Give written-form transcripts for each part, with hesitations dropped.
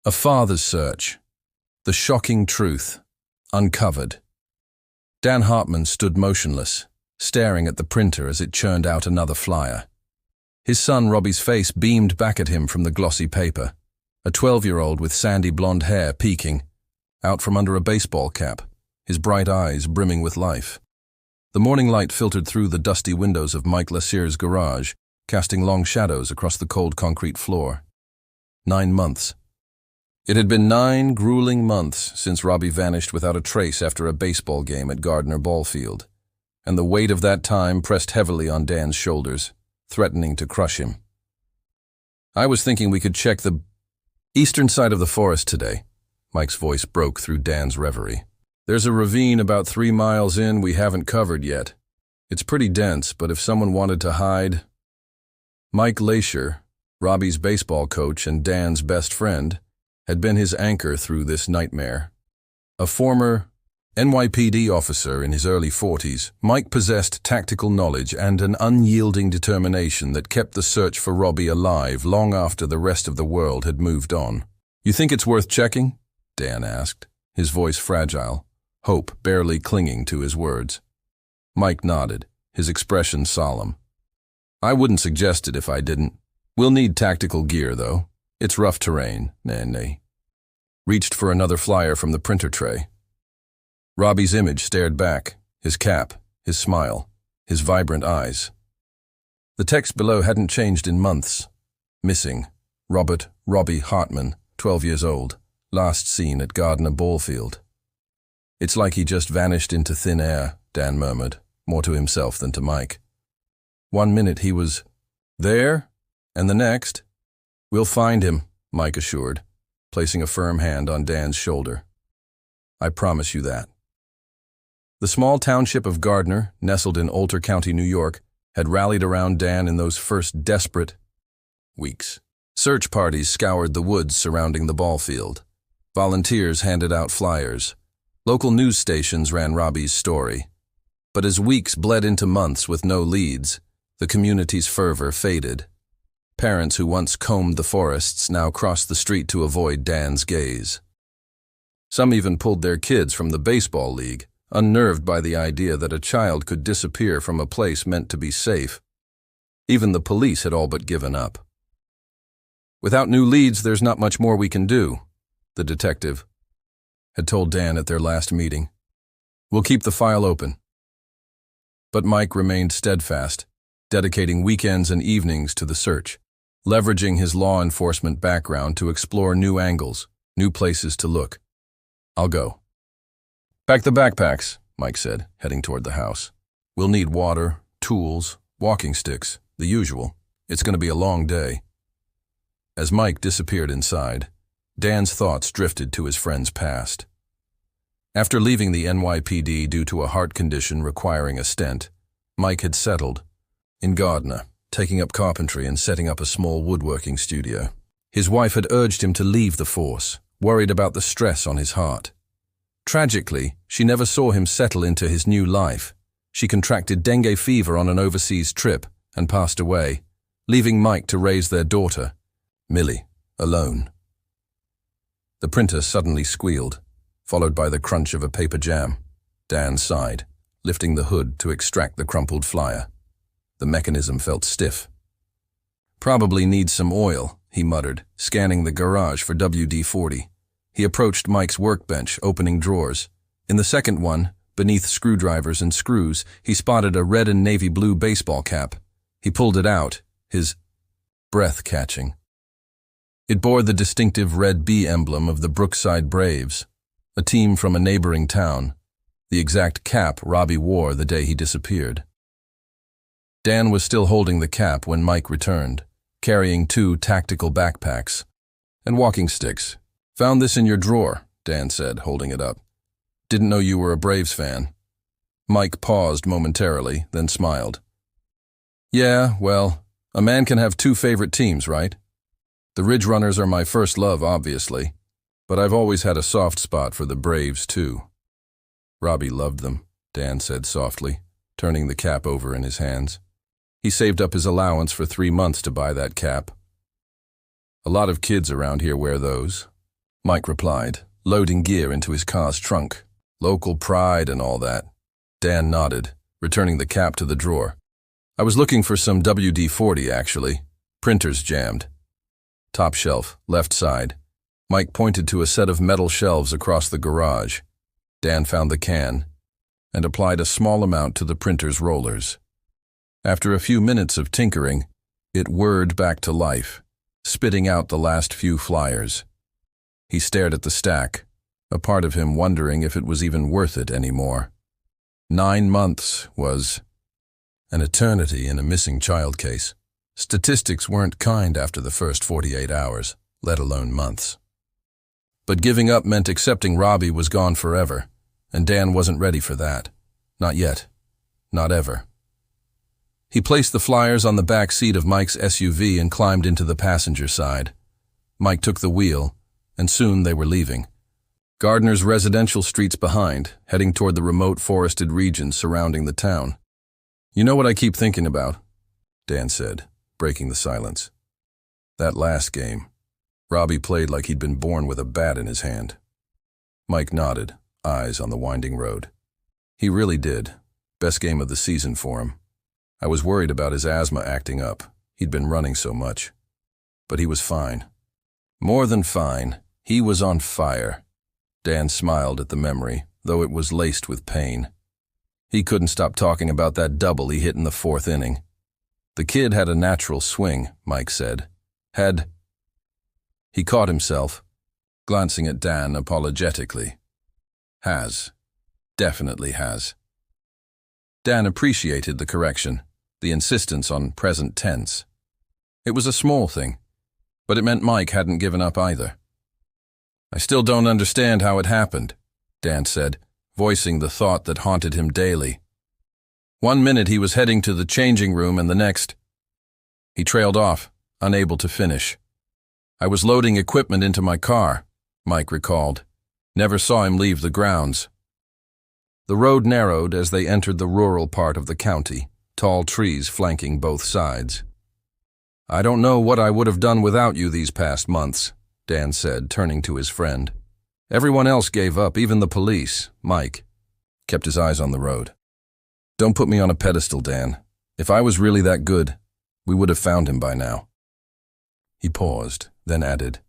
A father's search. The shocking truth. Uncovered. Dan Hartman stood motionless, staring at the printer as it churned out another flyer. His son Robbie's face beamed back at him from the glossy paper, a 12-year-old with sandy blonde hair peeking out from under a baseball cap, his bright eyes brimming with life. The morning light filtered through the dusty windows of Mike Lacier's garage, casting long shadows across the cold concrete floor. 9 months. It had been 9 grueling months since Robbie vanished without a trace after a baseball game at Gardener Ballfield, and the weight of that time pressed heavily on Dan's shoulders, threatening to crush him. "I was thinking we could check the eastern side of the forest today," Mike's voice broke through Dan's reverie. "There's a ravine about 3 miles in we haven't covered yet. It's pretty dense, but if someone wanted to hide..." Mike Lacier, Robbie's baseball coach and Dan's best friend, had been his anchor through this nightmare. A former NYPD officer in his early 40s, Mike possessed tactical knowledge and an unyielding determination that kept the search for Robbie alive long after the rest of the world had moved on. "You think it's worth checking?" Dan asked, his voice fragile, hope barely clinging to his words. Mike nodded, his expression solemn. "I wouldn't suggest it if I didn't. We'll need tactical gear, though. It's rough terrain, nay." Reached for another flyer from the printer tray. Robbie's image stared back, his cap, his smile, his vibrant eyes. The text below hadn't changed in months. Missing. Robbie Hartman, 12 years old, last seen at Gardener Ballfield. "It's like he just vanished into thin air," Dan murmured, more to himself than to Mike. "One minute he was there, and the next..." "We'll find him," Mike assured, placing a firm hand on Dan's shoulder. "I promise you that." The small township of Gardener, nestled in Olter County, New York, had rallied around Dan in those first desperate weeks. Search parties scoured the woods surrounding the ball field. Volunteers handed out flyers. Local news stations ran Robbie's story. But as weeks bled into months with no leads, the community's fervor faded. Parents who once combed the forests now crossed the street to avoid Dan's gaze. Some even pulled their kids from the baseball league, unnerved by the idea that a child could disappear from a place meant to be safe. Even the police had all but given up. "Without new leads, there's not much more we can do," the detective had told Dan at their last meeting. "We'll keep the file open." But Mike remained steadfast, dedicating weekends and evenings to the search, leveraging his law enforcement background to explore new angles, new places to look. "I'll go." "Pack the backpacks," Mike said, heading toward the house. "We'll need water, tools, walking sticks, the usual. It's going to be a long day." As Mike disappeared inside, Dan's thoughts drifted to his friend's past. After leaving the NYPD due to a heart condition requiring a stent, Mike had settled in Gardener, taking up carpentry and setting up a small woodworking studio. His wife had urged him to leave the force, worried about the stress on his heart. Tragically, she never saw him settle into his new life. She contracted dengue fever on an overseas trip and passed away, leaving Mike to raise their daughter, Millie, alone. The printer suddenly squealed, followed by the crunch of a paper jam. Dan sighed, lifting the hood to extract the crumpled flyer. The mechanism felt stiff. "Probably needs some oil," he muttered, scanning the garage for WD-40. He approached Mike's workbench, opening drawers. In the second one, beneath screwdrivers and screws, he spotted a red and navy blue baseball cap. He pulled it out, his breath catching. It bore the distinctive red B emblem of the Brookside Braves, a team from a neighboring town, the exact cap Robbie wore the day he disappeared. Dan was still holding the cap when Mike returned, carrying 2 tactical backpacks and walking sticks. "Found this in your drawer," Dan said, holding it up. "Didn't know you were a Braves fan." Mike paused momentarily, then smiled. "Yeah, well, a man can have 2 favorite teams, right? The Ridge Runners are my first love, obviously, but I've always had a soft spot for the Braves, too." "Robbie loved them," Dan said softly, turning the cap over in his hands. "He saved up his allowance for 3 months to buy that cap. A lot of kids around here wear those." Mike replied, loading gear into his car's trunk. Local pride and all that. Dan nodded, returning the cap to the drawer. I was looking for some WD-40, actually. Printer's jammed. Top shelf, left side. Mike pointed to a set of metal shelves across the garage. Dan found the can and applied a small amount to the printer's rollers. After a few minutes of tinkering, it whirred back to life, spitting out the last few flyers. He stared at the stack, a part of him wondering if it was even worth it anymore. 9 months was an eternity in a missing child case. Statistics weren't kind after the first 48 hours, let alone months. But giving up meant accepting Robbie was gone forever, and Dan wasn't ready for that. Not yet. Not ever. He placed the flyers on the back seat of Mike's SUV and climbed into the passenger side. Mike took the wheel, and soon they were leaving. Gardener's residential streets behind, heading toward the remote forested regions surrounding the town. You know what I keep thinking about? Dan said, breaking the silence. That last game. Robbie played like he'd been born with a bat in his hand. Mike nodded, eyes on the winding road. He really did. Best game of the season for him. I was worried about his asthma acting up. He'd been running so much. But he was fine. More than fine. He was on fire. Dan smiled at the memory, though it was laced with pain. He couldn't stop talking about that double he hit in the 4th inning. The kid had a natural swing, Mike said. He caught himself, glancing at Dan apologetically. Has. Definitely has. Dan appreciated the correction, the insistence on present tense. It was a small thing, but it meant Mike hadn't given up either. I still don't understand how it happened, Dan said, voicing the thought that haunted him daily. 1 minute he was heading to the changing room and the next. He trailed off, unable to finish. I was loading equipment into my car, Mike recalled. Never saw him leave the grounds. The road narrowed as they entered the rural part of the county, tall trees flanking both sides. I don't know what I would have done without you these past months, Dan said, turning to his friend. Everyone else gave up, even the police. Mike kept his eyes on the road. Don't put me on a pedestal, Dan. If I was really that good, we would have found him by now. He paused, then added,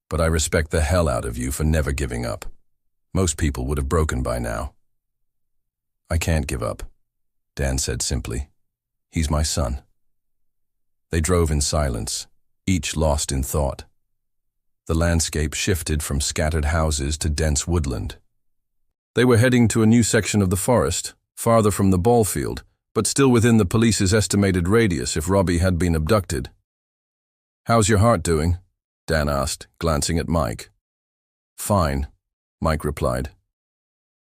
but I respect the hell out of you for never giving up. Most people would have broken by now. I can't give up, Dan said simply. He's my son. They drove in silence, each lost in thought. The landscape shifted from scattered houses to dense woodland. They were heading to a new section of the forest, farther from the ballfield, but still within the police's estimated radius if Robbie had been abducted. How's your heart doing? Dan asked, glancing at Mike. Fine, Mike replied.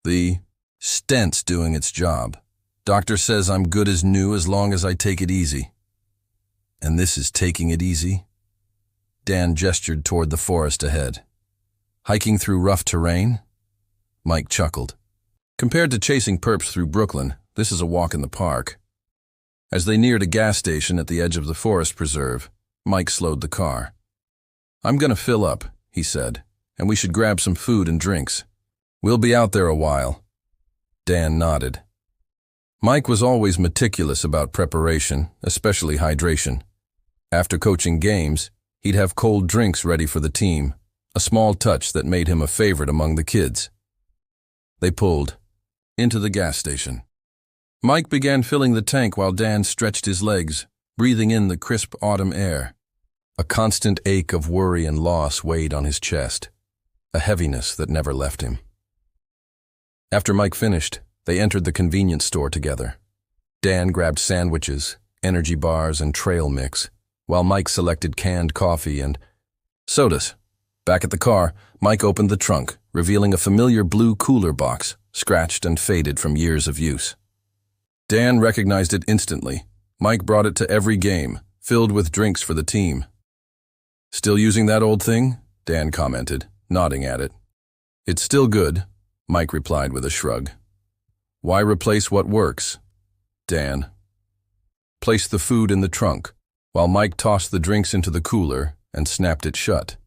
The stent's doing its job. Doctor says I'm good as new as long as I take it easy. And this is taking it easy? Dan gestured toward the forest ahead. Hiking through rough terrain? Mike chuckled. Compared to chasing perps through Brooklyn, this is a walk in the park. As they neared a gas station at the edge of the forest preserve, Mike slowed the car. I'm gonna fill up, he said, and we should grab some food and drinks. We'll be out there a while. Dan nodded. Mike was always meticulous about preparation, especially hydration. After coaching games, he'd have cold drinks ready for the team, a small touch that made him a favorite among the kids. They pulled into the gas station. Mike began filling the tank while Dan stretched his legs, breathing in the crisp autumn air. A constant ache of worry and loss weighed on his chest, a heaviness that never left him. After Mike finished, they entered the convenience store together. Dan grabbed sandwiches, energy bars, and trail mix, while Mike selected canned coffee and sodas. Back at the car, Mike opened the trunk, revealing a familiar blue cooler box, scratched and faded from years of use. Dan recognized it instantly. Mike brought it to every game, filled with drinks for the team. Still using that old thing? Dan commented, nodding at it. It's still good, Mike replied with a shrug. Why replace what works? Dan placed the food in the trunk, while Mike tossed the drinks into the cooler and snapped it shut.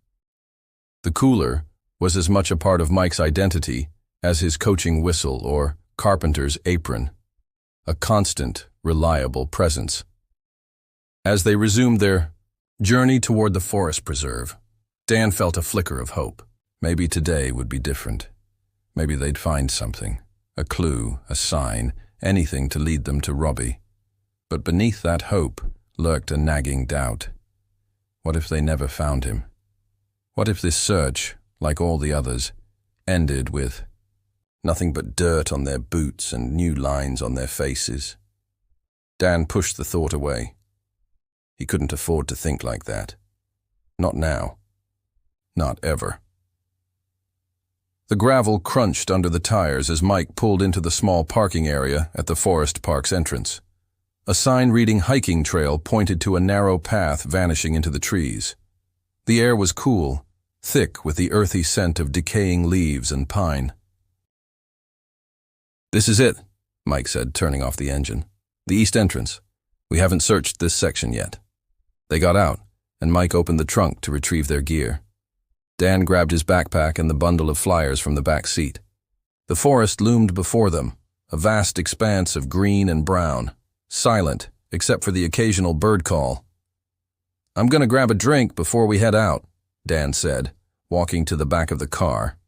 The cooler was as much a part of Mike's identity as his coaching whistle or carpenter's apron, a constant, reliable presence. As they resumed their journey toward the forest preserve, Dan felt a flicker of hope. Maybe today would be different. Maybe they'd find something, a clue, a sign, anything to lead them to Robbie. But beneath that hope lurked a nagging doubt. What if they never found him? What if this search, like all the others, ended with nothing but dirt on their boots and new lines on their faces? Dan pushed the thought away. He couldn't afford to think like that. Not now. Not ever. The gravel crunched under the tires as Mike pulled into the small parking area at the forest park's entrance. A sign reading hiking trail pointed to a narrow path vanishing into the trees. The air was cool, thick with the earthy scent of decaying leaves and pine. "This is it," Mike said, turning off the engine. "The east entrance. We haven't searched this section yet." They got out, and Mike opened the trunk to retrieve their gear. Dan grabbed his backpack and the bundle of flyers from the back seat. The forest loomed before them, a vast expanse of green and brown, silent except for the occasional bird call. "I'm going to grab a drink before we head out," Dan said, walking to the back of the car.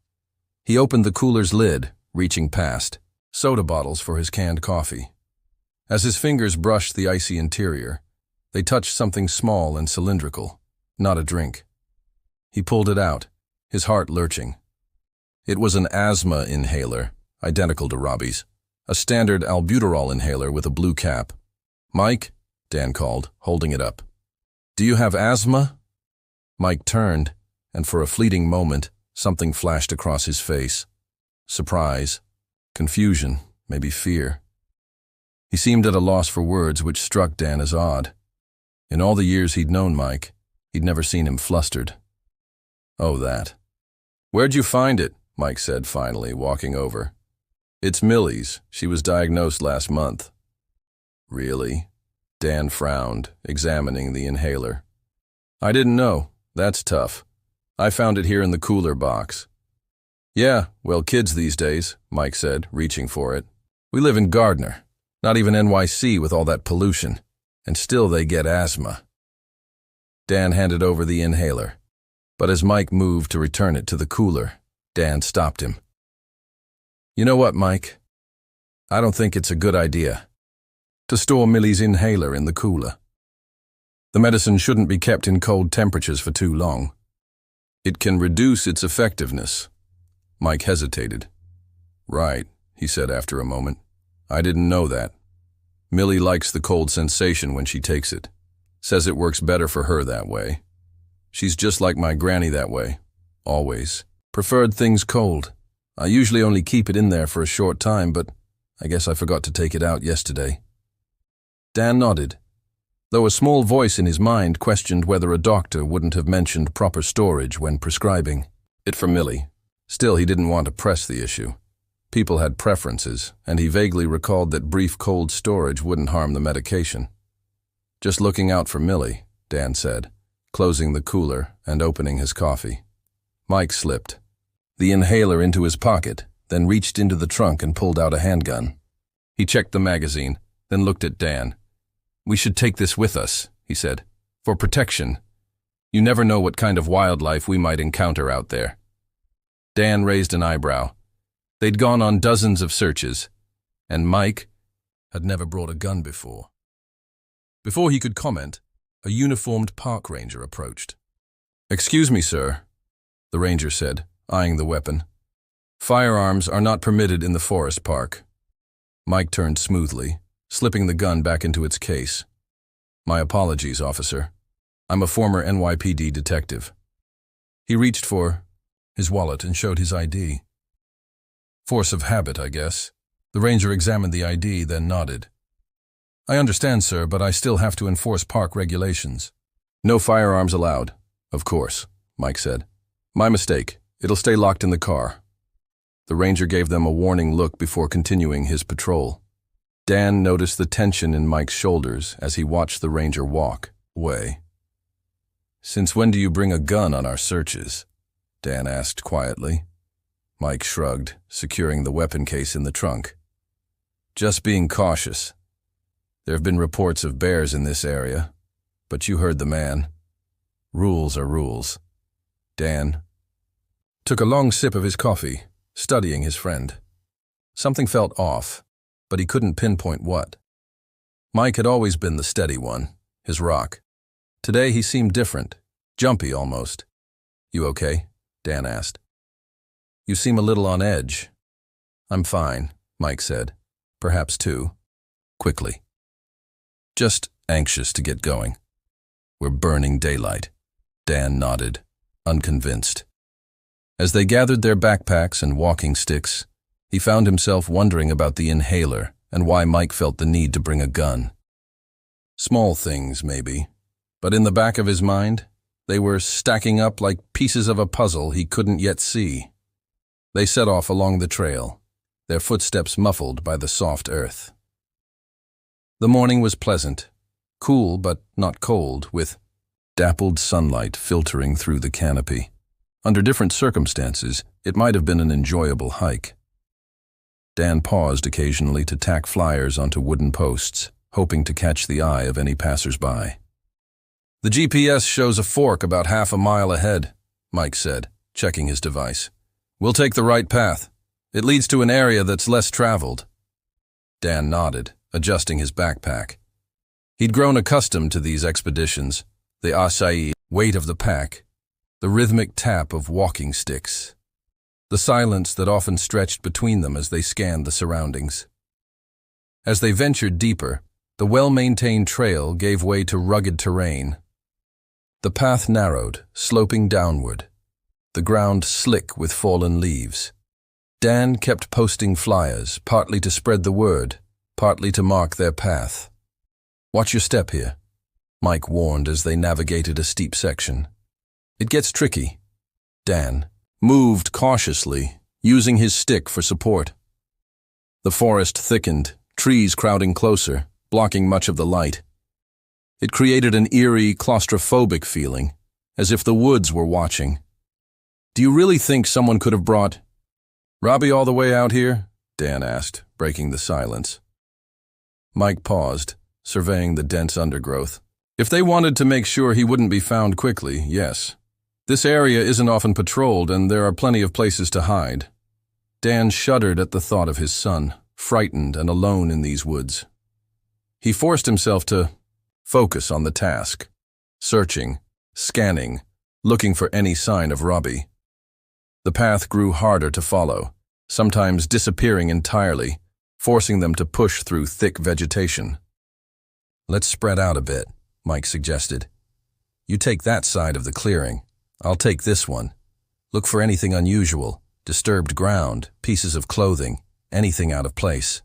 He opened the cooler's lid, reaching past, soda bottles for his canned coffee. As his fingers brushed the icy interior, they touched something small and cylindrical, not a drink. He pulled it out, his heart lurching. It was an asthma inhaler, identical to Robbie's, a standard albuterol inhaler with a blue cap. "Mike," Dan called, holding it up. "Do you have asthma?" Mike turned, and for a fleeting moment, something flashed across his face. Surprise, confusion, maybe fear. He seemed at a loss for words, which struck Dan as odd. In all the years he'd known Mike, he'd never seen him flustered. "Oh, that. Where'd you find it?" Mike said finally, walking over. "It's Millie's. She was diagnosed last month." "Really?" Dan frowned, examining the inhaler. "I didn't know. That's tough. I found it here in the cooler box." "Yeah, well, kids these days," Mike said, reaching for it. "We live in Gardener, not even NYC with all that pollution, and still they get asthma." Dan handed over the inhaler, but as Mike moved to return it to the cooler, Dan stopped him. "You know what, Mike? I don't think it's a good idea to store Millie's inhaler in the cooler. The medicine shouldn't be kept in cold temperatures for too long. It can reduce its effectiveness." Mike hesitated. "Right," he said after a moment. "I didn't know that. Millie likes the cold sensation when she takes it. Says it works better for her that way. She's just like my granny that way. Always. Preferred things cold. I usually only keep it in there for a short time, but I guess I forgot to take it out yesterday." Dan nodded, though a small voice in his mind questioned whether a doctor wouldn't have mentioned proper storage when prescribing it for Millie. Still, he didn't want to press the issue. People had preferences, and he vaguely recalled that brief cold storage wouldn't harm the medication. "Just looking out for Millie," Dan said, closing the cooler and opening his coffee. Mike slipped the inhaler into his pocket, then reached into the trunk and pulled out a handgun. He checked the magazine, then looked at Dan. "We should take this with us," he said, "for protection. You never know what kind of wildlife we might encounter out there." Dan raised an eyebrow. They'd gone on dozens of searches, and Mike had never brought a gun before. Before he could comment, a uniformed park ranger approached. "Excuse me, sir," the ranger said, eyeing the weapon. "Firearms are not permitted in the forest park." Mike turned smoothly, slipping the gun back into its case. "My apologies, officer. I'm a former NYPD detective." He reached for his wallet and showed his ID. "Force of habit, I guess." The ranger examined the ID, then nodded. "I understand, sir, but I still have to enforce park regulations." "No firearms allowed." "Of course," Mike said. "My mistake. It'll stay locked in the car." The ranger gave them a warning look before continuing his patrol. Dan noticed the tension in Mike's shoulders as he watched the ranger walk away. "Since when do you bring a gun on our searches?" Dan asked quietly. Mike shrugged, securing the weapon case in the trunk. Just being cautious. There have been reports of bears in this area, but you heard the man. Rules are rules. Dan took a long sip of his coffee, studying his friend. Something felt off, but he couldn't pinpoint what. Mike had always been the steady one, his rock. Today he seemed different, jumpy almost. "You okay?" Dan asked. "You seem a little on edge." "I'm fine," Mike said. "Perhaps too." Quickly. "Just anxious to get going." "We're burning daylight." Dan nodded, unconvinced. As they gathered their backpacks and walking sticks, he found himself wondering about the inhaler and why Mike felt the need to bring a gun. Small things, maybe, but in the back of his mind, they were stacking up like pieces of a puzzle he couldn't yet see. They set off along the trail, their footsteps muffled by the soft earth. The morning was pleasant, cool but not cold, with dappled sunlight filtering through the canopy. Under different circumstances, it might have been an enjoyable hike. Dan paused occasionally to tack flyers onto wooden posts, hoping to catch the eye of any passers-by. "The GPS shows a fork about half a mile ahead," Mike said, checking his device. "We'll take the right path. It leads to an area that's less traveled." Dan nodded, adjusting his backpack. He'd grown accustomed to these expeditions, the acai weight of the pack, the rhythmic tap of walking sticks, the silence that often stretched between them as they scanned the surroundings. As they ventured deeper, the well-maintained trail gave way to rugged terrain. The path narrowed, sloping downward, the ground slick with fallen leaves. Dan kept posting flyers, partly to spread the word, partly to mark their path. "Watch your step here," Mike warned as they navigated a steep section. "It gets tricky." Dan moved cautiously, using his stick for support. The forest thickened, trees crowding closer, blocking much of the light. It created an eerie, claustrophobic feeling, as if the woods were watching. "Do you really think someone could have brought Robbie all the way out here?" Dan asked, breaking the silence. Mike paused, surveying the dense undergrowth. "If they wanted to make sure he wouldn't be found quickly, yes. This area isn't often patrolled, and there are plenty of places to hide." Dan shuddered at the thought of his son, frightened and alone in these woods. He forced himself to focus on the task, searching, scanning, looking for any sign of Robbie. The path grew harder to follow, sometimes disappearing entirely, forcing them to push through thick vegetation. "Let's spread out a bit," Mike suggested. "You take that side of the clearing. I'll take this one. Look for anything unusual, disturbed ground, pieces of clothing, anything out of place."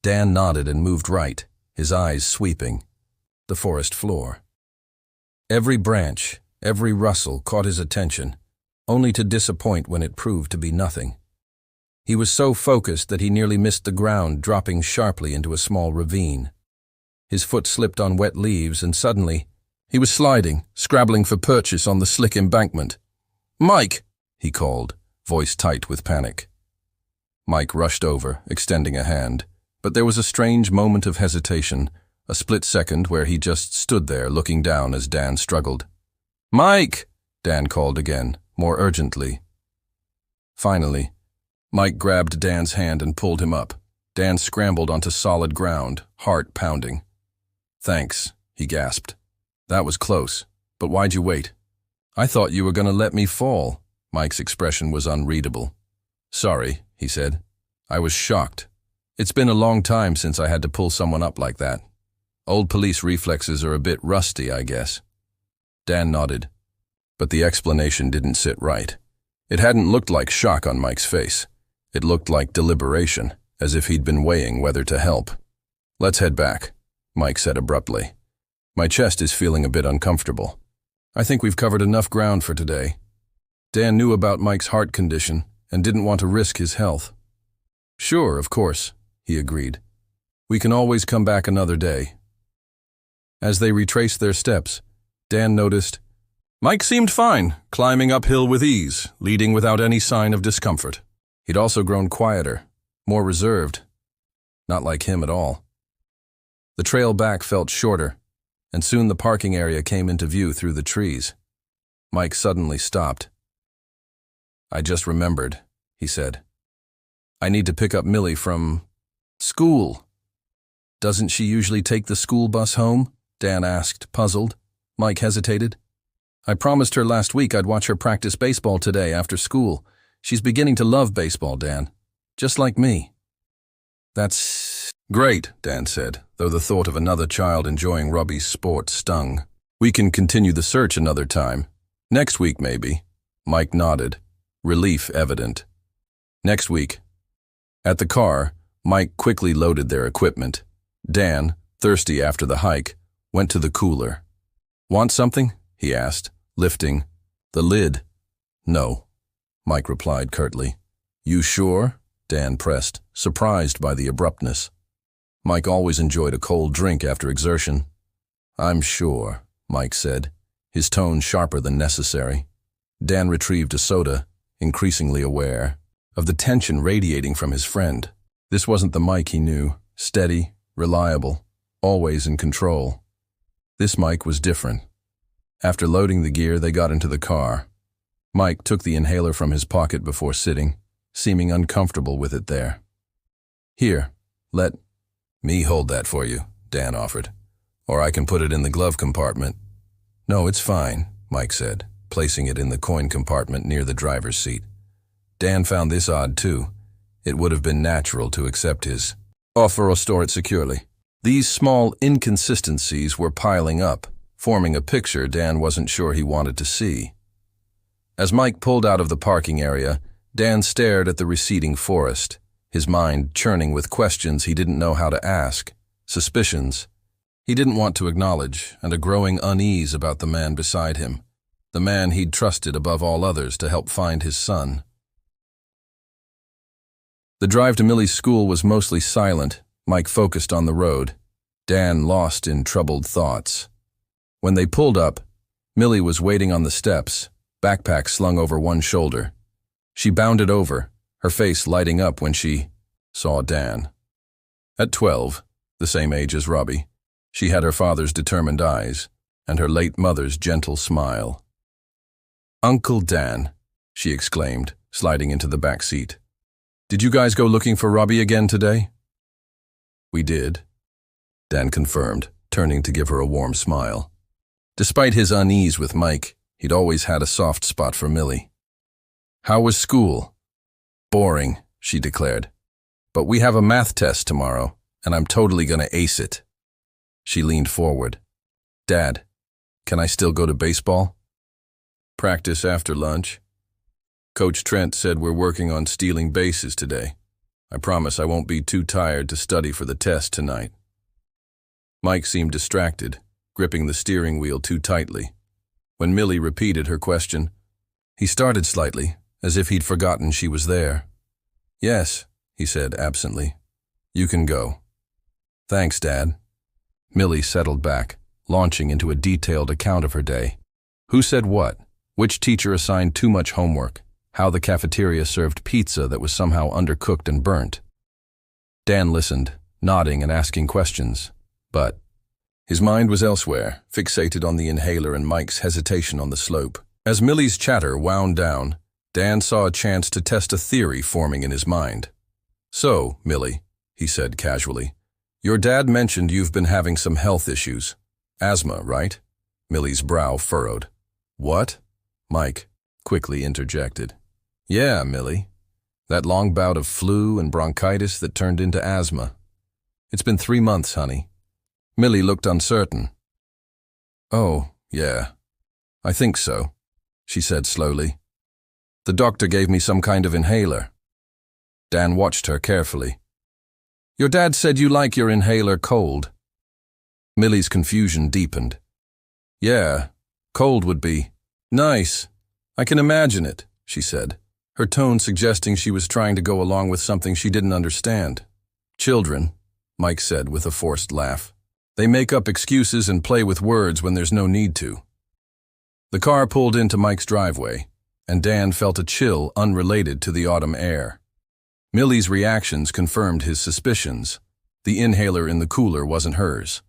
Dan nodded and moved right, his eyes sweeping the forest floor. Every branch, every rustle caught his attention, only to disappoint when it proved to be nothing. He was so focused that he nearly missed the ground, dropping sharply into a small ravine. His foot slipped on wet leaves, and suddenly, he was sliding, scrabbling for purchase on the slick embankment. "Mike!" he called, voice tight with panic. Mike rushed over, extending a hand, but there was a strange moment of hesitation, a split second where he just stood there looking down as Dan struggled. "Mike!" Dan called again, more urgently. Finally, Mike grabbed Dan's hand and pulled him up. Dan scrambled onto solid ground, heart pounding. "Thanks," he gasped. "That was close, but why'd you wait?" "I thought you were going to let me fall." Mike's expression was unreadable. "Sorry," he said. "I was shocked. It's been a long time since I had to pull someone up like that. Old police reflexes are a bit rusty, I guess." Dan nodded, but the explanation didn't sit right. It hadn't looked like shock on Mike's face. It looked like deliberation, as if he'd been weighing whether to help. "Let's head back," Mike said abruptly. "My chest is feeling a bit uncomfortable. I think we've covered enough ground for today." Dan knew about Mike's heart condition and didn't want to risk his health. "Sure, of course," he agreed. "We can always come back another day." As they retraced their steps, Dan noticed Mike seemed fine, climbing uphill with ease, leading without any sign of discomfort. He'd also grown quieter, more reserved. Not like him at all. The trail back felt shorter, and soon the parking area came into view through the trees. Mike suddenly stopped. "I just remembered," he said. "I need to pick up Millie from school." "Doesn't she usually take the school bus home?" Dan asked, puzzled. Mike hesitated. "I promised her last week I'd watch her practice baseball today after school. She's beginning to love baseball, Dan. Just like me." "That's great," Dan said, though the thought of another child enjoying Robbie's sport stung. "We can continue the search another time. Next week, maybe." Mike nodded, relief evident. "Next week." At the car, Mike quickly loaded their equipment. Dan, thirsty after the hike, went to the cooler. "Want something?" he asked, lifting the lid. "No," Mike replied curtly. "You sure?" Dan pressed, surprised by the abruptness. Mike always enjoyed a cold drink after exertion. "I'm sure," Mike said, his tone sharper than necessary. Dan retrieved a soda, increasingly aware of the tension radiating from his friend. This wasn't the Mike he knew, steady, reliable, always in control. This Mike was different. After loading the gear, they got into the car. Mike took the inhaler from his pocket before sitting, seeming uncomfortable with it there. "Here, let me hold that for you," Dan offered. "Or I can put it in the glove compartment." "No, it's fine," Mike said, placing it in the coin compartment near the driver's seat. Dan found this odd too. It would have been natural to accept his offer or store it securely. These small inconsistencies were piling up, forming a picture Dan wasn't sure he wanted to see. As Mike pulled out of the parking area, Dan stared at the receding forest, his mind churning with questions he didn't know how to ask, suspicions he didn't want to acknowledge, and a growing unease about the man beside him, the man he'd trusted above all others to help find his son. The drive to Millie's school was mostly silent. Mike focused on the road, Dan lost in troubled thoughts. When they pulled up, Millie was waiting on the steps, backpack slung over one shoulder. She bounded over, her face lighting up when she saw Dan. At 12, the same age as Robbie, she had her father's determined eyes and her late mother's gentle smile. "Uncle Dan," she exclaimed, sliding into the back seat. "Did you guys go looking for Robbie again today?" "We did," Dan confirmed, turning to give her a warm smile. Despite his unease with Mike, he'd always had a soft spot for Millie. "How was school?" "Boring," she declared. "But we have a math test tomorrow, and I'm totally gonna ace it." She leaned forward. "Dad, can I still go to baseball?" "Practice after lunch. Coach Trent said we're working on stealing bases today. I promise I won't be too tired to study for the test tonight." Mike seemed distracted, gripping the steering wheel too tightly. When Millie repeated her question, he started slightly, as if he'd forgotten she was there. "Yes," he said absently. "You can go." "Thanks, Dad." Millie settled back, launching into a detailed account of her day. Who said what? Which teacher assigned too much homework? How the cafeteria served pizza that was somehow undercooked and burnt. Dan listened, nodding and asking questions, but his mind was elsewhere, fixated on the inhaler and Mike's hesitation on the slope. As Millie's chatter wound down, Dan saw a chance to test a theory forming in his mind. "So, Millie," he said casually, "your dad mentioned you've been having some health issues. Asthma, right?" Millie's brow furrowed. "What?" Mike quickly interjected. "Yeah, Millie. That long bout of flu and bronchitis that turned into asthma. It's been 3 months, honey." Millie looked uncertain. "Oh, yeah. I think so," she said slowly. "The doctor gave me some kind of inhaler." Dan watched her carefully. "Your dad said you like your inhaler cold." Millie's confusion deepened. "Yeah, cold would be nice. I can imagine it," she said, her tone suggesting she was trying to go along with something she didn't understand. "Children," Mike said with a forced laugh. "They make up excuses and play with words when there's no need to." The car pulled into Mike's driveway, and Dan felt a chill unrelated to the autumn air. Millie's reactions confirmed his suspicions. The inhaler in the cooler wasn't hers.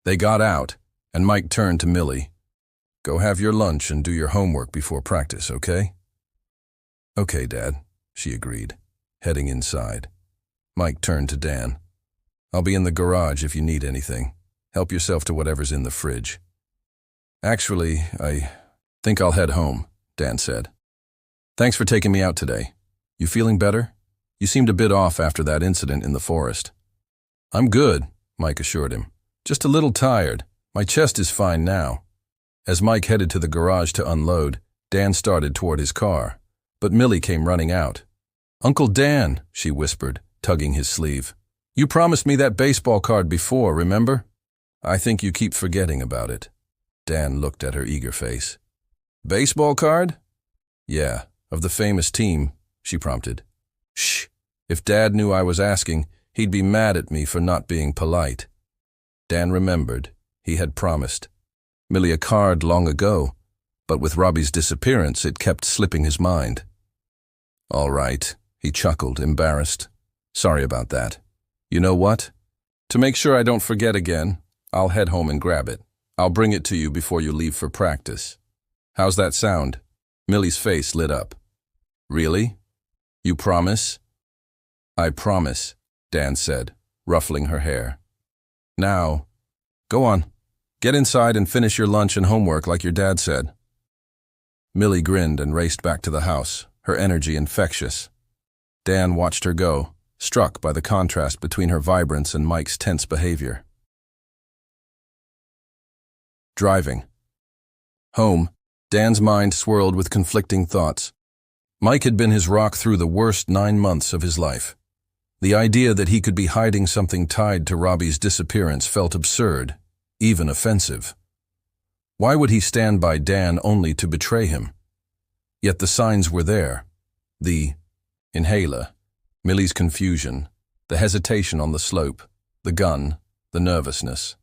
They got out, and Mike turned to Millie. "Go have your lunch and do your homework before practice, okay?" "Okay, Dad," she agreed, heading inside. Mike turned to Dan. "I'll be in the garage if you need anything. Help yourself to whatever's in the fridge." "Actually, I think I'll head home," Dan said. "Thanks for taking me out today. You feeling better? You seemed a bit off after that incident in the forest." "I'm good," Mike assured him. "Just a little tired. My chest is fine now." As Mike headed to the garage to unload, Dan started toward his car, but Millie came running out. "Uncle Dan," she whispered, tugging his sleeve. "You promised me that baseball card before, remember?" "I think you keep forgetting about it." Dan looked at her eager face. "Baseball card?" "Yeah, of the famous team," she prompted. "Shh. If Dad knew I was asking, he'd be mad at me for not being polite." Dan remembered. He had promised Millie a card long ago, but with Robbie's disappearance, it kept slipping his mind. "All right," he chuckled, embarrassed. "Sorry about that. You know what? To make sure I don't forget again, I'll head home and grab it. I'll bring it to you before you leave for practice. How's that sound?" Millie's face lit up. "Really? You promise?" "I promise," Dan said, ruffling her hair. "Now, go on. Get inside and finish your lunch and homework like your dad said." Millie grinned and raced back to the house, her energy infectious. Dan watched her go, struck by the contrast between her vibrance and Mike's tense behavior. Driving. Home, Dan's mind swirled with conflicting thoughts. Mike had been his rock through the worst 9 months of his life. The idea that he could be hiding something tied to Robbie's disappearance felt absurd, even offensive. Why would he stand by Dan only to betray him? Yet the signs were there. The inhaler, Millie's confusion, the hesitation on the slope, the gun, the nervousness.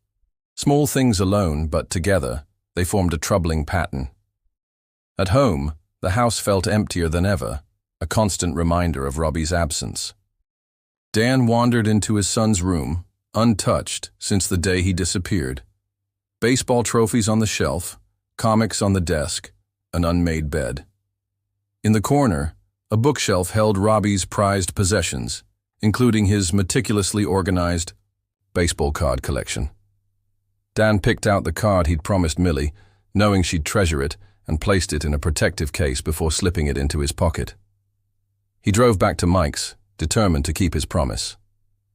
Small things alone, but together, they formed a troubling pattern. At home, the house felt emptier than ever, a constant reminder of Robbie's absence. Dan wandered into his son's room, untouched since the day he disappeared. Baseball trophies on the shelf, comics on the desk, an unmade bed. In the corner, a bookshelf held Robbie's prized possessions, including his meticulously organized baseball card collection. Dan picked out the card he'd promised Millie, knowing she'd treasure it, and placed it in a protective case before slipping it into his pocket. He drove back to Mike's, determined to keep his promise.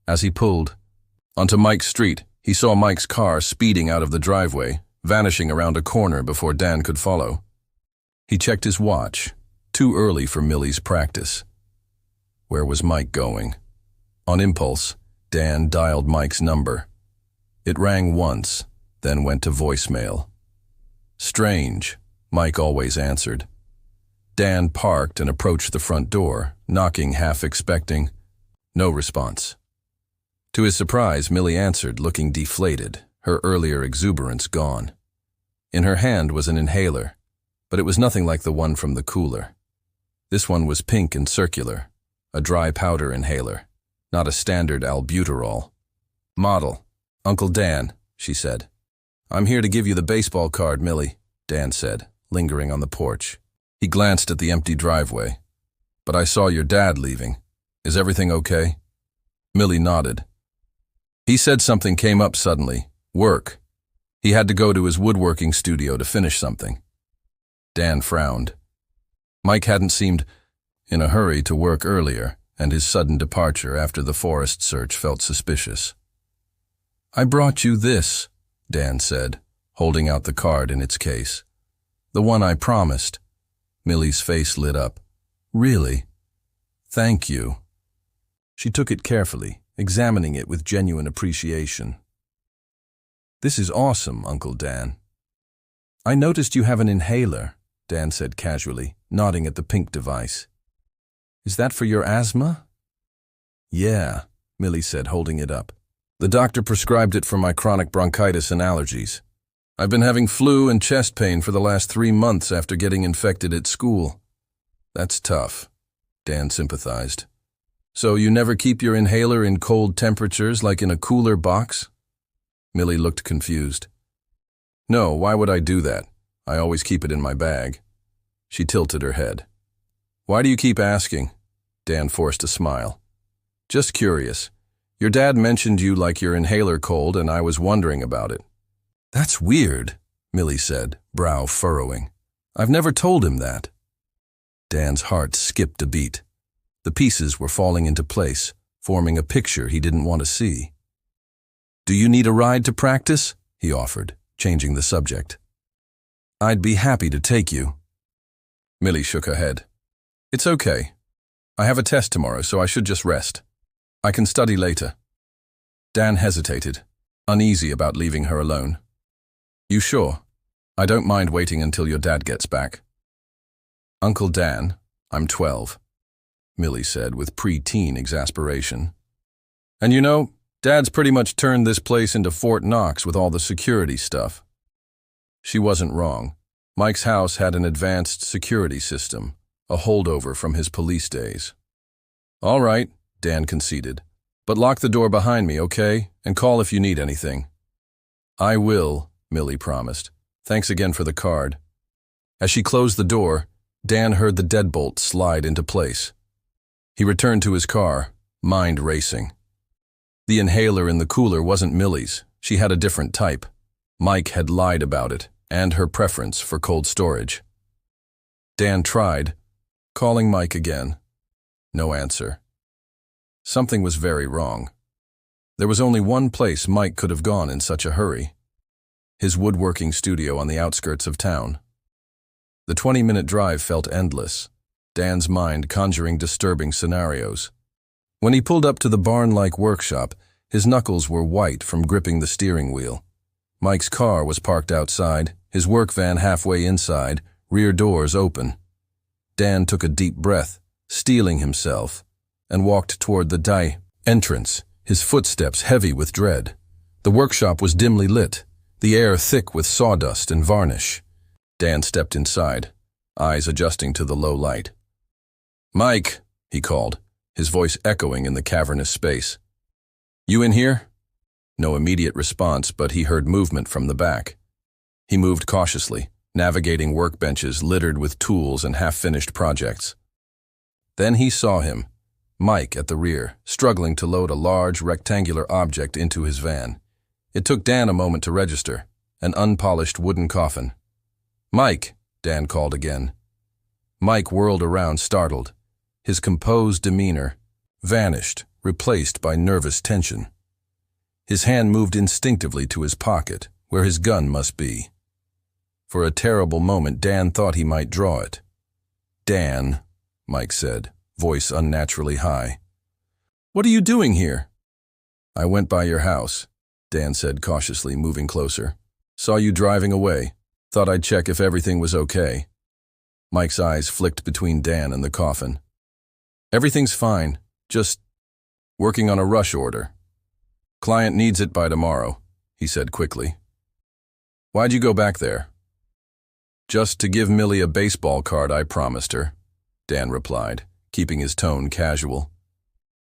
As he pulled onto Mike's street, he saw Mike's car speeding out of the driveway, vanishing around a corner before Dan could follow. He checked his watch, too early for Millie's practice. Where was Mike going? On impulse, Dan dialed Mike's number. It rang once, then went to voicemail. Strange, Mike always answered. Dan parked and approached the front door, knocking, half expecting. No response. To his surprise, Millie answered, looking deflated, her earlier exuberance gone. In her hand was an inhaler, but it was nothing like the one from the cooler. This one was pink and circular, a dry powder inhaler, not a standard albuterol. "Model, Uncle Dan," she said. "I'm here to give you the baseball card, Millie," Dan said, lingering on the porch. He glanced at the empty driveway. "But I saw your dad leaving. Is everything okay?" Millie nodded. "He said something came up suddenly. Work. He had to go to his woodworking studio to finish something." Dan frowned. Mike hadn't seemed in a hurry to work earlier, and his sudden departure after the forest search felt suspicious. "I brought you this," Dan said, holding out the card in its case. "The one I promised." Millie's face lit up. "Really? Thank you." She took it carefully, examining it with genuine appreciation. "This is awesome, Uncle Dan." "I noticed you have an inhaler," Dan said casually, nodding at the pink device. "Is that for your asthma?" "Yeah," Millie said, holding it up. "The doctor prescribed it for my chronic bronchitis and allergies. I've been having flu and chest pain for the last 3 months after getting infected at school. That's tough, Dan sympathized. So you never keep your inhaler in cold temperatures like in a cooler box? Millie looked confused. No, why would I do that? I always keep it in my bag. She tilted her head. Why do you keep asking? Dan forced a smile. Just curious. Your dad mentioned you like your inhaler cold and I was wondering about it. That's weird, Millie said, brow furrowing. I've never told him that. Dan's heart skipped a beat. The pieces were falling into place, forming a picture he didn't want to see. Do you need a ride to practice? He offered, changing the subject. I'd be happy to take you. Millie shook her head. It's okay. I have a test tomorrow, so I should just rest. I can study later. Dan hesitated, uneasy about leaving her alone. You sure? I don't mind waiting until your dad gets back. Uncle Dan, I'm 12, Millie said with pre-teen exasperation. And you know, Dad's pretty much turned this place into Fort Knox with all the security stuff. She wasn't wrong. Mike's house had an advanced security system, a holdover from his police days. All right, Dan conceded. But lock the door behind me, okay? And call if you need anything. I will, Millie promised. Thanks again for the card. As she closed the door, Dan heard the deadbolt slide into place. He returned to his car, mind racing. The inhaler in the cooler wasn't Millie's. She had a different type. Mike had lied about it, and her preference for cold storage. Dan tried, calling Mike again. No answer. Something was very wrong. There was only one place Mike could have gone in such a hurry. His woodworking studio on the outskirts of town. The 20-minute drive felt endless, Dan's mind conjuring disturbing scenarios. When he pulled up to the barn-like workshop, his knuckles were white from gripping the steering wheel. Mike's car was parked outside, his work van halfway inside, rear doors open. Dan took a deep breath, steeling himself, and walked toward the entrance, his footsteps heavy with dread. The workshop was dimly lit, the air thick with sawdust and varnish. Dan stepped inside, eyes adjusting to the low light. Mike, he called, his voice echoing in the cavernous space. You in here? No immediate response, but he heard movement from the back. He moved cautiously, navigating workbenches littered with tools and half-finished projects. Then he saw him, Mike at the rear, struggling to load a large rectangular object into his van. It took Dan a moment to register, an unpolished wooden coffin. Mike, Dan called again. Mike whirled around, startled. His composed demeanor vanished, replaced by nervous tension. His hand moved instinctively to his pocket, where his gun must be. For a terrible moment, Dan thought he might draw it. Dan, Mike said, voice unnaturally high. What are you doing here? I went by your house, Dan said cautiously, moving closer. Saw you driving away. Thought I'd check if everything was okay. Mike's eyes flicked between Dan and the coffin. Everything's fine, just working on a rush order. Client needs it by tomorrow, he said quickly. Why'd you go back there? Just to give Millie a baseball card I promised her, Dan replied, keeping his tone casual.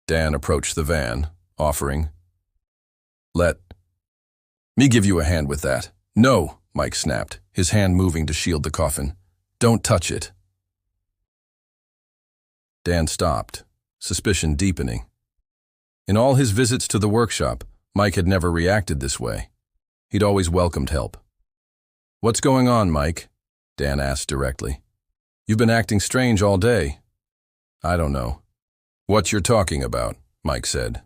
Dan approached the van, offering, Let me give you a hand with that. No, Mike snapped, his hand moving to shield the coffin. Don't touch it. Dan stopped, suspicion deepening. In all his visits to the workshop, Mike had never reacted this way. He'd always welcomed help. What's going on, Mike? Dan asked directly. You've been acting strange all day. I don't know what you're talking about, Mike said,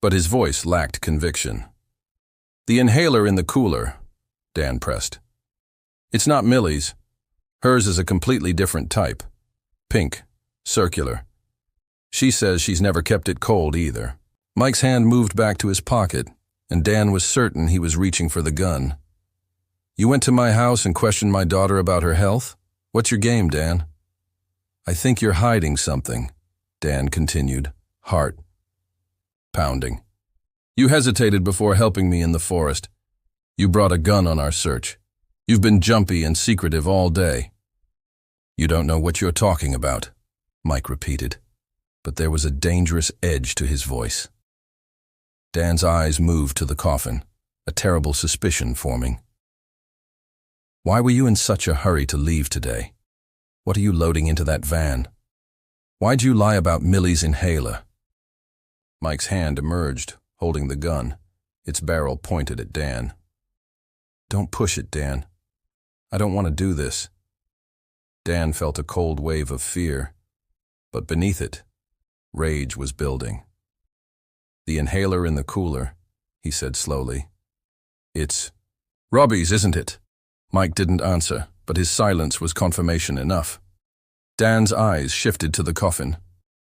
but his voice lacked conviction. The inhaler in the cooler, Dan pressed. It's not Millie's. Hers is a completely different type. Pink, circular. She says she's never kept it cold either. Mike's hand moved back to his pocket, and Dan was certain he was reaching for the gun. You went to my house and questioned my daughter about her health? What's your game, Dan? I think you're hiding something, Dan continued, heart pounding. You hesitated before helping me in the forest. You brought a gun on our search. You've been jumpy and secretive all day. You don't know what you're talking about, Mike repeated, but there was a dangerous edge to his voice. Dan's eyes moved to the coffin, a terrible suspicion forming. Why were you in such a hurry to leave today? What are you loading into that van? Why'd you lie about Millie's inhaler? Mike's hand emerged, holding the gun, its barrel pointed at Dan. Don't push it, Dan. I don't want to do this. Dan felt a cold wave of fear, but beneath it, rage was building. The inhaler in the cooler, he said slowly. It's Robbie's, isn't it? Mike didn't answer, but his silence was confirmation enough. Dan's eyes shifted to the coffin.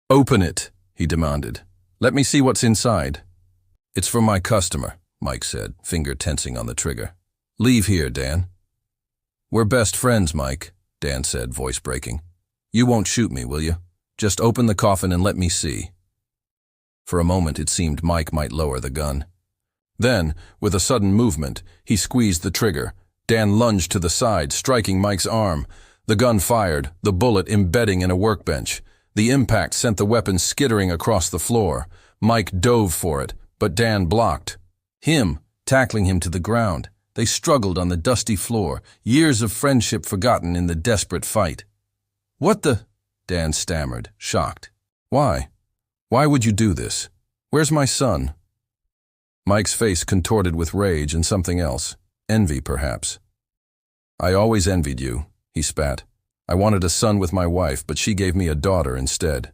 Open it, he demanded. Let me see what's inside. It's for my customer, Mike said, finger tensing on the trigger. Leave here, Dan. We're best friends, Mike, Dan said, voice breaking. You won't shoot me, will you? Just open the coffin and let me see. For a moment it seemed Mike might lower the gun. Then, with a sudden movement, he squeezed the trigger. Dan lunged to the side, striking Mike's arm. The gun fired, the bullet embedding in a workbench. The impact sent the weapon skittering across the floor. Mike dove for it, but Dan blocked. Him, tackling him to the ground. They struggled on the dusty floor, years of friendship forgotten in the desperate fight. What the? Dan stammered, shocked. Why? Why would you do this? Where's my son? Mike's face contorted with rage and something else. Envy, perhaps. I always envied you, he spat. I wanted a son with my wife, but she gave me a daughter instead.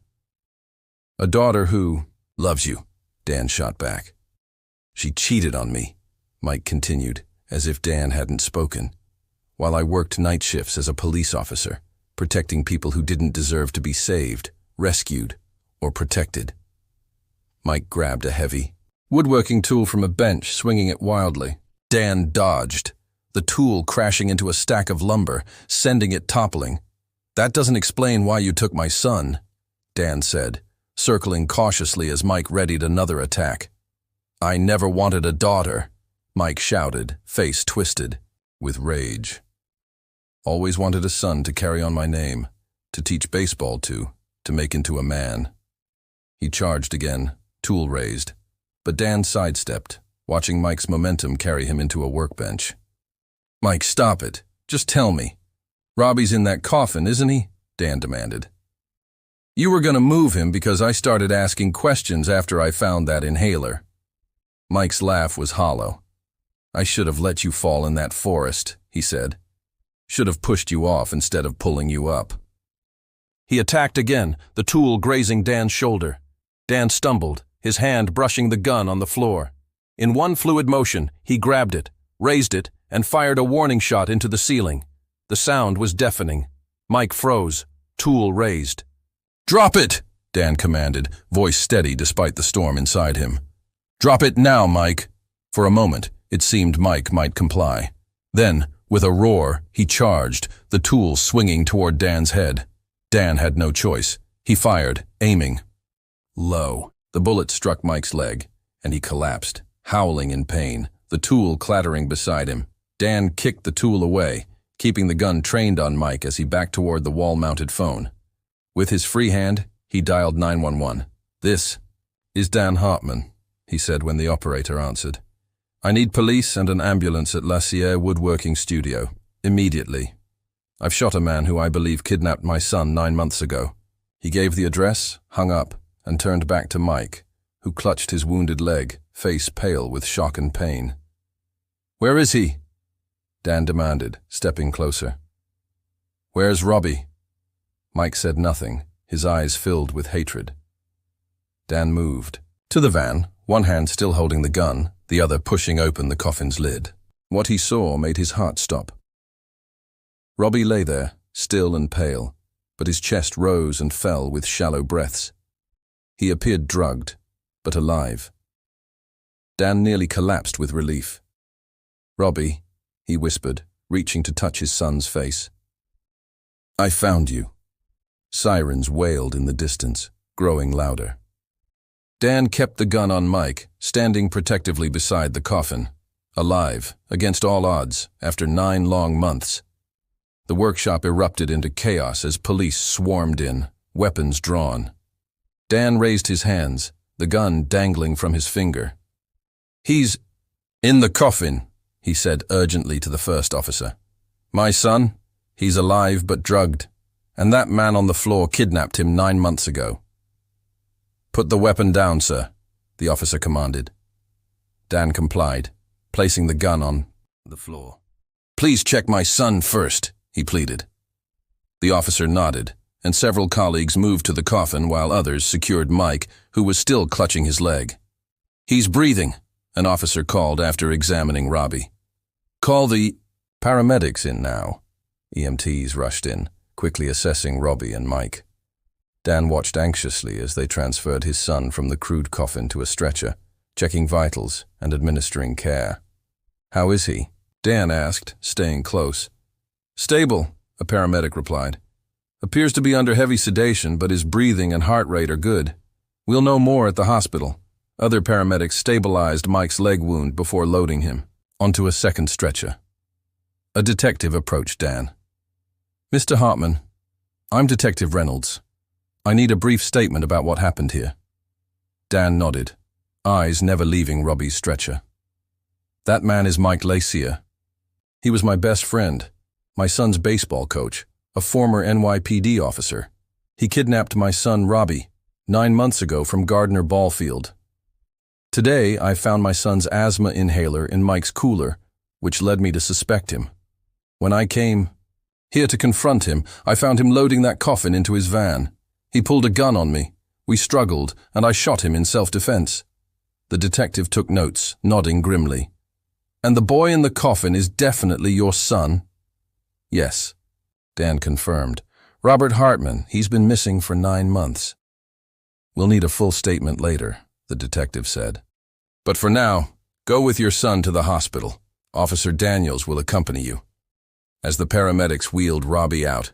A daughter who loves you, Dan shot back. She cheated on me, Mike continued, as if Dan hadn't spoken, while I worked night shifts as a police officer, protecting people who didn't deserve to be saved, rescued, or protected. Mike grabbed a heavy woodworking tool from a bench, swinging it wildly. Dan dodged, the tool crashing into a stack of lumber, sending it toppling. That doesn't explain why you took my son, Dan said, circling cautiously as Mike readied another attack. I never wanted a daughter, Mike shouted, face twisted, with rage. Always wanted a son to carry on my name, to teach baseball to make into a man. He charged again, tool raised, but Dan sidestepped, watching Mike's momentum carry him into a workbench. Mike, stop it. Just tell me. Robbie's in that coffin, isn't he? Dan demanded. You were going to move him because I started asking questions after I found that inhaler. Mike's laugh was hollow. I should have let you fall in that forest, he said. Should have pushed you off instead of pulling you up. He attacked again, the tool grazing Dan's shoulder. Dan stumbled, his hand brushing the gun on the floor. In one fluid motion, he grabbed it, raised it, and fired a warning shot into the ceiling. The sound was deafening. Mike froze, tool raised. Drop it, Dan commanded, voice steady despite the storm inside him. Drop it now, Mike. For a moment, it seemed Mike might comply. Then, with a roar, he charged, the tool swinging toward Dan's head. Dan had no choice. He fired, aiming. Low. The bullet struck Mike's leg, and he collapsed, howling in pain, the tool clattering beside him. Dan kicked the tool away, keeping the gun trained on Mike as he backed toward the wall-mounted phone. With his free hand, he dialed 911. This is Dan Hartman, he said when the operator answered. I need police and an ambulance at Lacier woodworking studio, immediately. I've shot a man who I believe kidnapped my son 9 months ago. He gave the address, hung up, and turned back to Mike, who clutched his wounded leg, face pale with shock and pain. Where is he? Dan demanded, stepping closer. Where's Robbie? Mike said nothing, his eyes filled with hatred. Dan moved to the van, one hand still holding the gun, the other pushing open the coffin's lid. What he saw made his heart stop. Robbie lay there, still and pale, but his chest rose and fell with shallow breaths. He appeared drugged, but alive. Dan nearly collapsed with relief. Robbie, he whispered, reaching to touch his son's face. I found you. Sirens wailed in the distance, growing louder. Dan kept the gun on Mike, standing protectively beside the coffin. alive, against all odds, after 9 long months. The workshop erupted into chaos as police swarmed in, weapons drawn. Dan raised his hands, the gun dangling from his finger. "He's in the coffin," he said urgently to the first officer. "My son, he's alive but drugged, and that man on the floor kidnapped him 9 months ago." "Put the weapon down, sir," the officer commanded. Dan complied, placing the gun on the floor. "Please check my son first," he pleaded. The officer nodded, and several colleagues moved to the coffin while others secured Mike, who was still clutching his leg. "He's breathing," an officer called after examining Robbie. "Call the paramedics in now." EMTs rushed in, quickly assessing Robbie and Mike. Dan watched anxiously as they transferred his son from the crude coffin to a stretcher, checking vitals and administering care. "How is he?" Dan asked, staying close. "Stable," a paramedic replied. "Appears to be under heavy sedation, but his breathing and heart rate are good. We'll know more at the hospital." Other paramedics stabilized Mike's leg wound before loading him onto a second stretcher. A detective approached Dan. "Mr. Hartman, I'm Detective Reynolds. I need a brief statement about what happened here." Dan nodded, eyes never leaving Robbie's stretcher. "That man is Mike Lacier. He was my best friend, my son's baseball coach, a former NYPD officer. He kidnapped my son Robbie 9 months ago from Gardener Ballfield. Today, I found my son's asthma inhaler in Mike's cooler, which led me to suspect him. When I came here to confront him, I found him loading that coffin into his van. He pulled a gun on me. We struggled, and I shot him in self-defense." The detective took notes, nodding grimly. "And the boy in the coffin is definitely your son?" "Yes," Dan confirmed. "Robert Hartman. He's been missing for 9 months." "We'll need a full statement later," the detective said. "But for now, go with your son to the hospital. Officer Daniels will accompany you." As the paramedics wheeled Robbie out,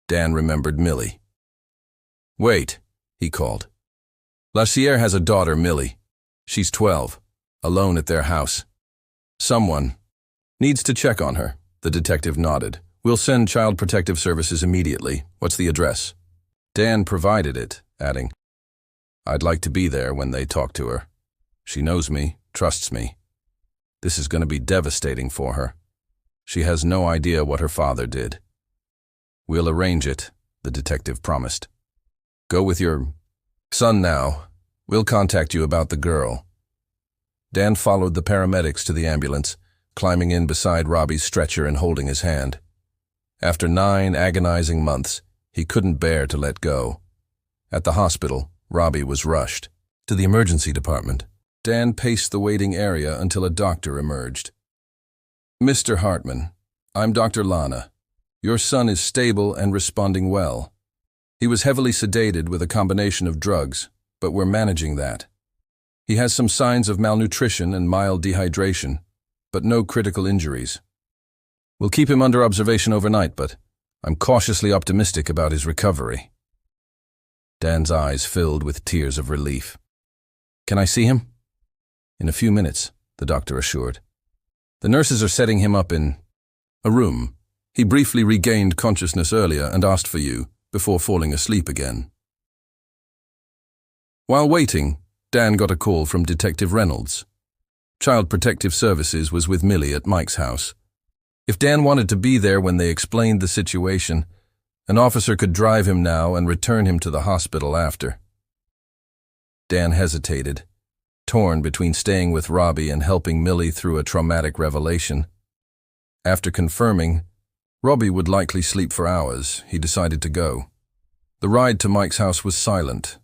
Dan remembered Millie. "Wait," he called. "Lacier has a daughter, Millie. She's 12, alone at their house. Someone needs to check on her." The detective nodded. "We'll send Child Protective Services immediately. What's the address?" Dan provided it, adding, "I'd like to be there when they talk to her. She knows me, trusts me. This is going to be devastating for her. She has no idea what her father did." "We'll arrange it," the detective promised. "Go with your son now. We'll contact you about the girl." Dan followed the paramedics to the ambulance, climbing in beside Robbie's stretcher and holding his hand. After 9 agonizing months, he couldn't bear to let go. At the hospital, Robbie was rushed to the emergency department. Dan paced the waiting area until a doctor emerged. "Mr. Hartman, I'm Dr. Lana. Your son is stable and responding well. He was heavily sedated with a combination of drugs, but we're managing that. He has some signs of malnutrition and mild dehydration, but no critical injuries. We'll keep him under observation overnight, but I'm cautiously optimistic about his recovery." Dan's eyes filled with tears of relief. "Can I see him?" "In a few minutes," the doctor assured. "The nurses are setting him up in a room. He briefly regained consciousness earlier and asked for you before falling asleep again." While waiting, Dan got a call from Detective Reynolds. Child Protective Services was with Millie at Mike's house. If Dan wanted to be there when they explained the situation, an officer could drive him now and return him to the hospital after. Dan hesitated, torn between staying with Robbie and helping Millie through a traumatic revelation. After confirming Robbie would likely sleep for hours, he decided to go. The ride to Mike's house was silent.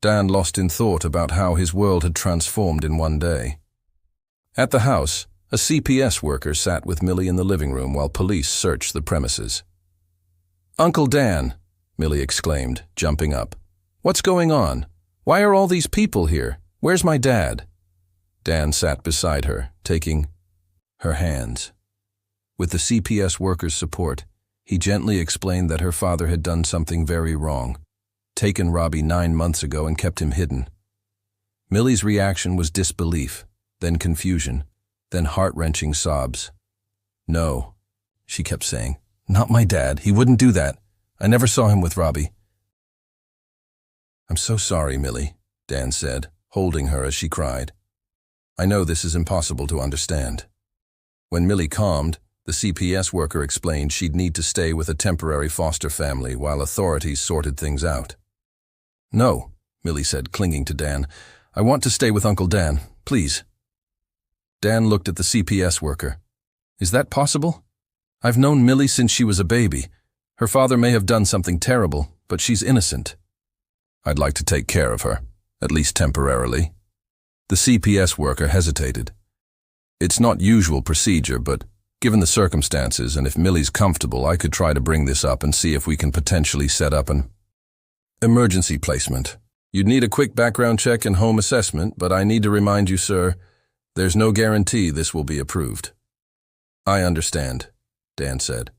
Dan lost in thought about how his world had transformed in one day. At the house, a CPS worker sat with Millie in the living room while police searched the premises. "Uncle Dan," Millie exclaimed, jumping up. "What's going on? Why are all these people here? Where's my dad?" Dan sat beside her, taking her hands. With the CPS worker's support, he gently explained that her father had done something very wrong, taken Robbie 9 months ago and kept him hidden. Millie's reaction was disbelief, then confusion. then heart-wrenching sobs. "No," she kept saying. "Not my dad. He wouldn't do that. I never saw him with Robbie." "I'm so sorry, Millie," Dan said, holding her as she cried. "I know this is impossible to understand." When Millie calmed, the CPS worker explained she'd need to stay with a temporary foster family while authorities sorted things out. "No," Millie said, clinging to Dan. "I want to stay with Uncle Dan, please." Dan looked at the CPS worker. "Is that possible? I've known Millie since she was a baby. Her father may have done something terrible, but she's innocent." "I'd like to take care of her, at least temporarily." The CPS worker hesitated. "It's not usual procedure, but given the circumstances and if Millie's comfortable, I could try to bring this up and see if we can potentially set up an emergency placement. You'd need a quick background check and home assessment, but I need to remind you, sir, there's no guarantee this will be approved." "I understand," Dan said.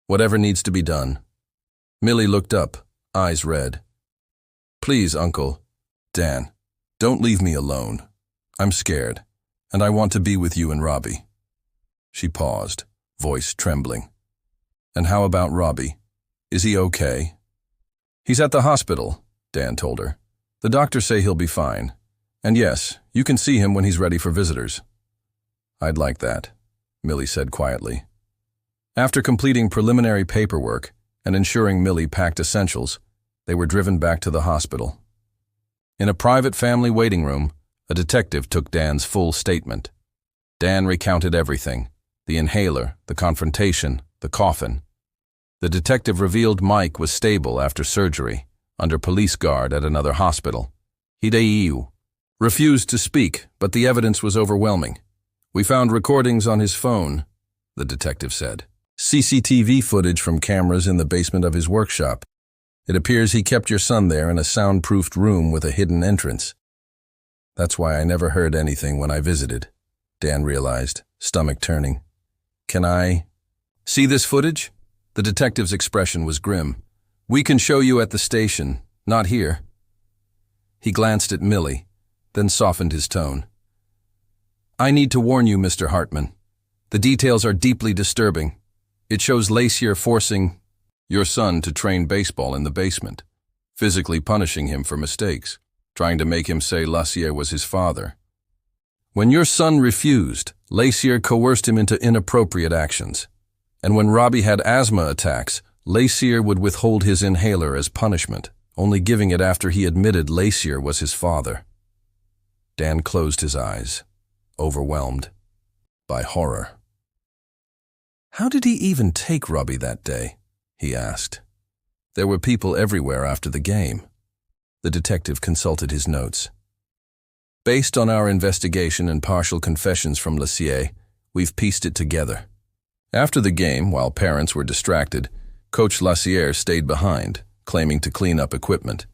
"Whatever needs to be done." Millie looked up, eyes red. "Please, Uncle, Dan, don't leave me alone. I'm scared, and I want to be with you and Robbie." She paused, voice trembling. "And how about Robbie? Is he okay?" "He's at the hospital," Dan told her. "The doctors say he'll be fine. And yes, you can see him when he's ready for visitors." "I'd like that," Millie said quietly. After completing preliminary paperwork and ensuring Millie packed essentials, they were driven back to the hospital. In a private family waiting room, a detective took Dan's full statement. Dan recounted everything: the inhaler, the confrontation, the coffin. The detective revealed Mike was stable after surgery, under police guard at another hospital. Hideo refused to speak, but the evidence was overwhelming. "We found recordings on his phone," the detective said. "CCTV footage from cameras in the basement of his workshop. It appears he kept your son there in a soundproofed room with a hidden entrance." "That's why I never heard anything when I visited," Dan realized, stomach turning. "Can I see this footage?" The detective's expression was grim. "We can show you at the station, not here." He glanced at Millie, then softened his tone. "I need to warn you, Mr. Hartman. The details are deeply disturbing. It shows Lacier forcing your son to train baseball in the basement, physically punishing him for mistakes, trying to make him say Lacier was his father. When your son refused, Lacier coerced him into inappropriate actions. And when Robbie had asthma attacks, Lacier would withhold his inhaler as punishment, only giving it after he admitted Lacier was his father." Dan closed his eyes, overwhelmed by horror. "How did he even take Robbie that day?" he asked. "There were people everywhere after the game." The detective consulted his notes. "Based on our investigation and partial confessions from Lacier, we've pieced it together. After the game, while parents were distracted, Coach Lacier stayed behind, claiming to clean up equipment.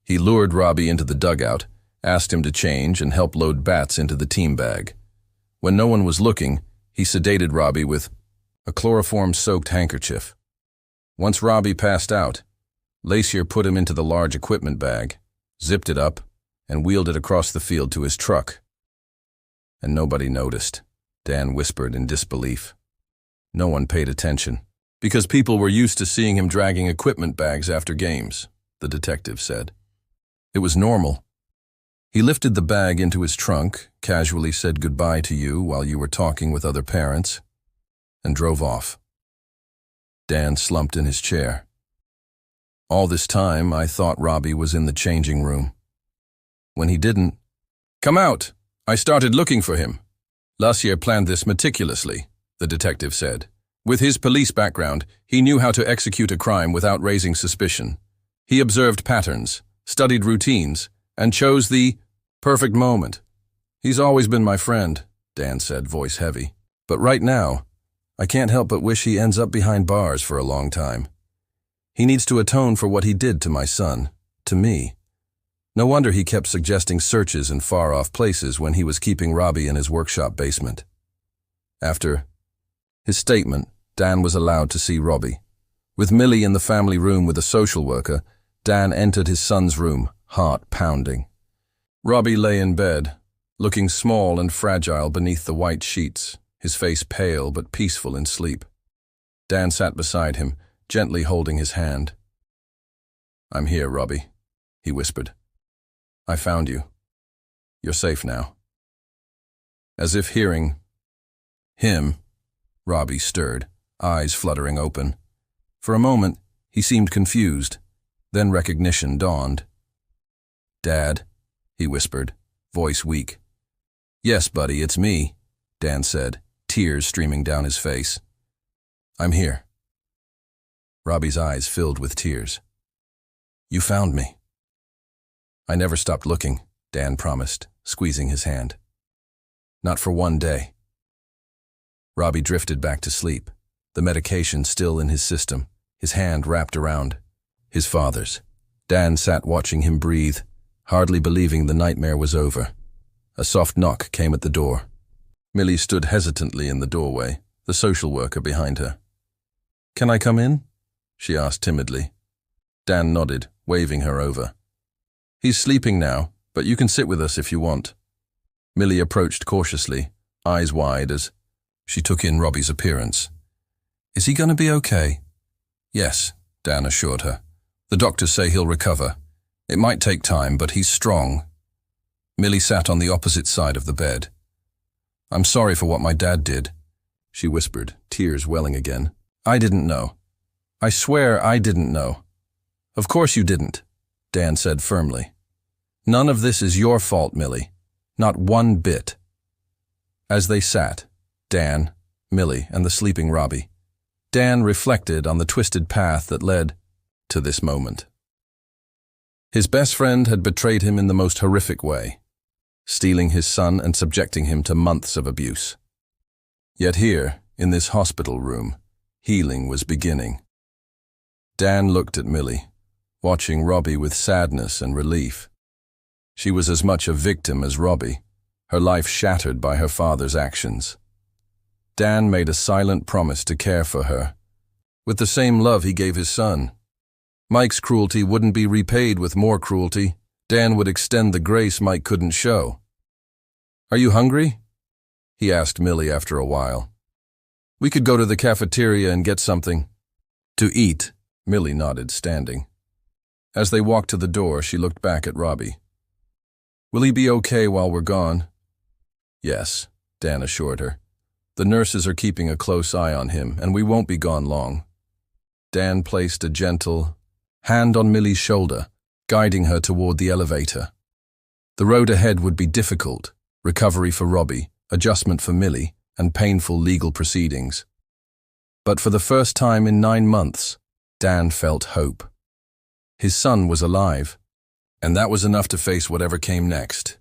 He lured Robbie into the dugout, asked him to change and help load bats into the team bag. When no one was looking, he sedated Robbie with a chloroform-soaked handkerchief. Once Robbie passed out, Lacier put him into the large equipment bag, zipped it up, and wheeled it across the field to his truck. And nobody noticed, Dan whispered in disbelief. No one paid attention, because people were used to seeing him dragging equipment bags after games, the detective said. It was normal. He lifted the bag into his trunk, casually said goodbye to you while you were talking with other parents, and drove off. Dan slumped in his chair. All this time, I thought Robbie was in the changing room. When he didn't, "Come out! I started looking for him." Lacier planned this meticulously, the detective said. With his police background, he knew how to execute a crime without raising suspicion. He observed patterns, studied routines, and chose the perfect moment. "He's always been my friend," Dan said, voice heavy. "But right now, I can't help but wish he ends up behind bars for a long time. He needs to atone for what he did to my son, to me. No wonder he kept suggesting searches in far-off places when he was keeping Robbie in his workshop basement." After his statement, Dan was allowed to see Robbie. With Millie in the family room with a social worker, Dan entered his son's room, heart pounding. Robbie lay in bed, looking small and fragile beneath the white sheets, his face pale but peaceful in sleep. Dan sat beside him, gently holding his hand. "I'm here, Robbie," he whispered. "I found you. You're safe now." As if hearing him, Robbie stirred, eyes fluttering open. For a moment, he seemed confused, then recognition dawned. "Dad," he whispered, voice weak. "Yes, buddy, it's me," Dan said, tears streaming down his face. "I'm here." Robbie's eyes filled with tears. "You found me." "I never stopped looking," Dan promised, squeezing his hand. "Not for one day." Robbie drifted back to sleep, the medication still in his system, his hand wrapped around his father's. Dan sat watching him breathe, hardly believing the nightmare was over. A soft knock came at the door. Millie stood hesitantly in the doorway, the social worker behind her. "Can I come in?" she asked timidly. Dan nodded, waving her over. "He's sleeping now, but you can sit with us if you want." Millie approached cautiously, eyes wide as she took in Robbie's appearance. "Is he going to be okay?" "Yes," Dan assured her. "The doctors say he'll recover. It might take time, but he's strong." Millie sat on the opposite side of the bed. "I'm sorry for what my dad did," she whispered, tears welling again. "I didn't know. I swear I didn't know." "Of course you didn't," Dan said firmly. "None of this is your fault, Millie. Not one bit." As they sat, Dan, Millie, and the sleeping Robbie, Dan reflected on the twisted path that led to this moment. His best friend had betrayed him in the most horrific way, stealing his son and subjecting him to months of abuse. Yet here, in this hospital room, healing was beginning. Dan looked at Millie, watching Robbie with sadness and relief. She was as much a victim as Robbie, her life shattered by her father's actions. Dan made a silent promise to care for her, with the same love he gave his son. Mike's cruelty wouldn't be repaid with more cruelty. Dan would extend the grace Mike couldn't show. "Are you hungry?" he asked Millie after a while. "We could go to the cafeteria and get something to eat." Millie nodded, standing. As they walked to the door, she looked back at Robbie. "Will he be okay while we're gone?" "Yes," Dan assured her. "The nurses are keeping a close eye on him, and we won't be gone long." Dan placed a gentle hand on Millie's shoulder, guiding her toward the elevator. The road ahead would be difficult: recovery for Robbie, adjustment for Millie, and painful legal proceedings. But for the first time in 9 months, Dan felt hope. His son was alive, and that was enough to face whatever came next.